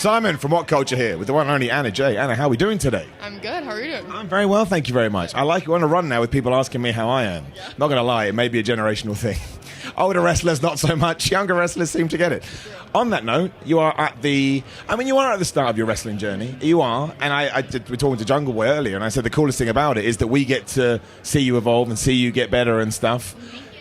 Simon from WhatCulture here with the one and only Anna J. Anna, how are we doing today? I'm good. How are you doing? I'm very well, thank you very much. I like you on a run now with people asking me how I am. Yeah. Not going to lie, it may be a generational thing. Older wrestlers, not so much. Younger wrestlers seem to get it. On that note, you are at the start of your wrestling journey. You are, and we're talking to Jungle Boy earlier, and I said the coolest thing about it is that we get to see you evolve and see you get better and stuff.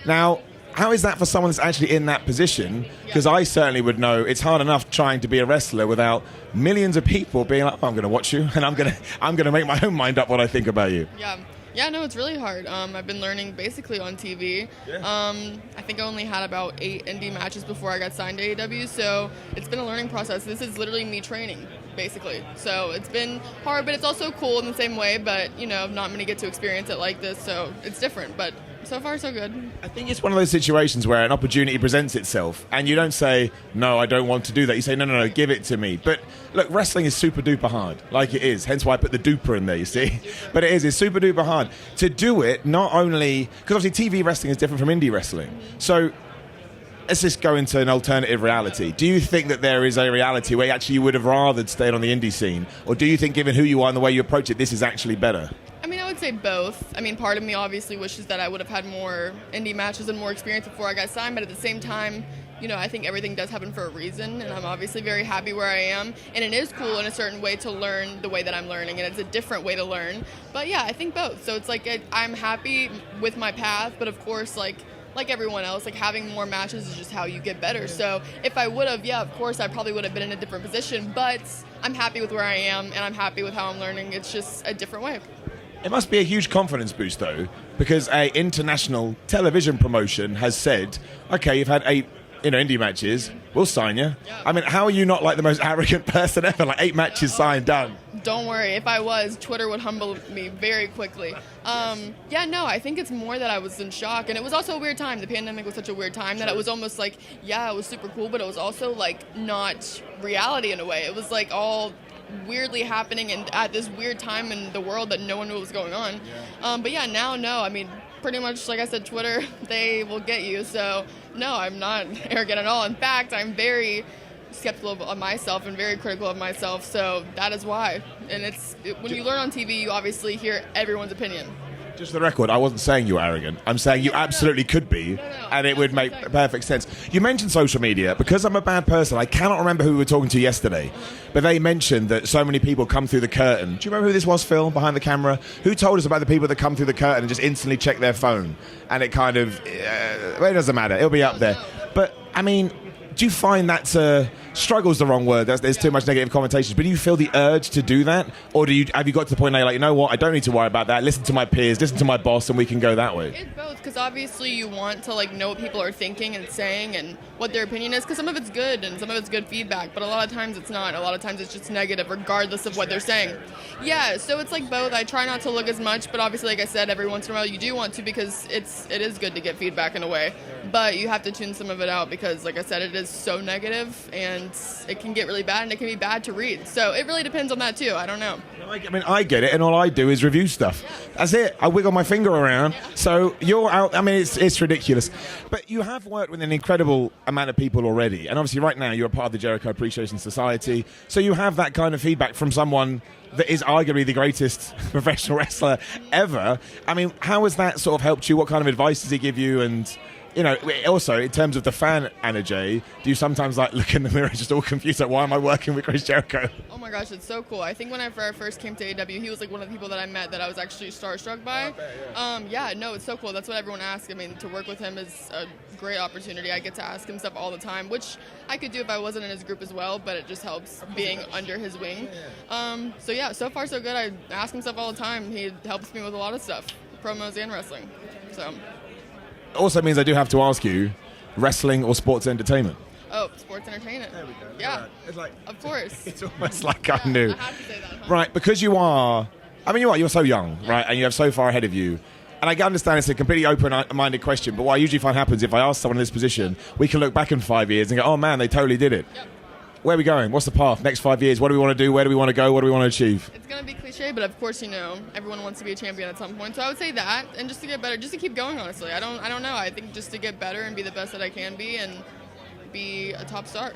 Now, how is that for someone that's actually in that position? Because I certainly would know it's hard enough trying to be a wrestler without millions of people being like, oh, I'm going to watch you, and I'm going to make my own mind up what I think about you. Yeah, no, it's really hard. I've been learning basically on TV. Yeah. I think I only had about 8 indie matches before I got signed to AEW, so it's been a learning process. This is literally me training, basically. So it's been hard, but it's also cool in the same way, but, not many get to experience it like this, so it's different, but so far, so good. I think it's one of those situations where an opportunity presents itself, and you don't say, no, I don't want to do that. You say, no, give it to me. But look, wrestling is super duper hard, like it is. Hence why I put the duper in there, you see. But it's super duper hard. To do it, not only, because obviously TV wrestling is different from indie wrestling. So let's just go into an alternative reality. Do you think that there is a reality where actually you would have rather stayed on the indie scene? Or do you think, given who you are and the way you approach it, this is actually better? I would say both. Part of me obviously wishes that I would have had more indie matches and more experience before I got signed, but at the same time, I think everything does happen for a reason, and I'm obviously very happy where I am, and it is cool in a certain way to learn the way that I'm learning, and it's a different way to learn. But yeah, I think both. So it's like I'm happy with my path, but of course, like everyone else, having more matches is just how you get better. So if I would have, of course, I probably would have been in a different position, but I'm happy with where I am, and I'm happy with how I'm learning. It's just a different way. It must be a huge confidence boost, though, because an international television promotion has said, okay, you've had 8 indie matches, we'll sign you. Yeah. How are you not like the most arrogant person ever? 8 matches signed, done. Don't worry. If I was, Twitter would humble me very quickly. I think it's more that I was in shock. And it was also a weird time. The pandemic was such a weird time that it was almost it was super cool, but it was also not reality in a way. It was all weirdly happening and at this weird time in the world that no one knew what was going on. Yeah. Now, no. Pretty much, like I said, Twitter, they will get you. So, no, I'm not arrogant at all. In fact, I'm very skeptical of myself and very critical of myself. So that is why. And when you learn on TV, you obviously hear everyone's opinion. Just for the record, I wasn't saying you were arrogant. I'm saying you absolutely could be, and it would make perfect sense. You mentioned social media. Because I'm a bad person, I cannot remember who we were talking to yesterday, but they mentioned that so many people come through the curtain. Do you remember who this was, Phil, behind the camera? Who told us about the people that come through the curtain and just instantly check their phone? And it kind of, it doesn't matter. It'll be up there. But, do you find that struggle's the wrong word? There's too much negative connotations. But do you feel the urge to do that, or have you got to the point now you're you know what? I don't need to worry about that. Listen to my peers, listen to my boss, and we can go that way. It's both, because obviously you want to know what people are thinking and saying and what their opinion is. Because some of it's good and some of it's good feedback, but a lot of times it's not. A lot of times it's just negative, regardless of what they're saying. Yeah, so it's both. I try not to look as much, but obviously, like I said, every once in a while you do want to, because it is good to get feedback in a way. But you have to tune some of it out because, like I said, it is so negative and it can get really bad and it can be bad to read. So it really depends on that too. I don't know. I get it, and all I do is review stuff. That's it. I wiggle my finger around. Yeah. So you're out. It's ridiculous. But you have worked with an incredible amount of people already, and obviously right now you're a part of the Jericho Appreciation Society. So you have that kind of feedback from someone that is arguably the greatest professional wrestler ever. How has that sort of helped you? What kind of advice does he give you? And also, in terms of the fan, Anna J, do you sometimes look in the mirror just all confused, why am I working with Chris Jericho? Oh my gosh, it's so cool. I think when I first came to AEW, he was one of the people that I met that I was actually starstruck by. It's so cool. That's what everyone asks. To work with him is a great opportunity. I get to ask him stuff all the time, which I could do if I wasn't in his group as well, but it just helps being under his wing. So far so good. I ask him stuff all the time. He helps me with a lot of stuff, promos and wrestling. So. Also means I do have to ask you, wrestling or sports entertainment? Oh, sports entertainment. There we go. Yeah. Right. Of course. It's almost like I knew. I have to say that, huh? Right, because you're so young, right, and you have so far ahead of you. And I understand it's a completely open-minded question, but what I usually find happens if I ask someone in this position, we can look back in 5 years and go, oh man, they totally did it. Yep. Where are we going? What's the path? Next 5 years, what do we want to do? Where do we want to go? What do we want to achieve? It's going to be cliche, but of course, everyone wants to be a champion at some point. So I would say that, and just to get better, just to keep going, honestly. I don't know. I think just to get better and be the best that I can be and be a top star.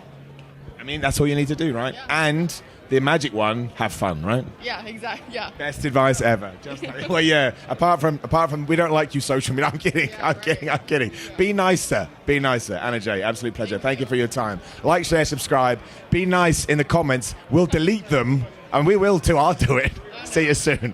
I mean, that's all you need to do, right? Yeah. And the magic one, have fun, right? Yeah, exactly. Yeah. Best advice ever. Just well, yeah. Apart from, we don't like you social media. I'm kidding. I'm kidding. Be nicer. Be nicer. Anna Jay, absolute pleasure. Thank you for your time. Like, share, subscribe. Be nice in the comments. We'll delete them, and we will too. I'll do it. See you soon.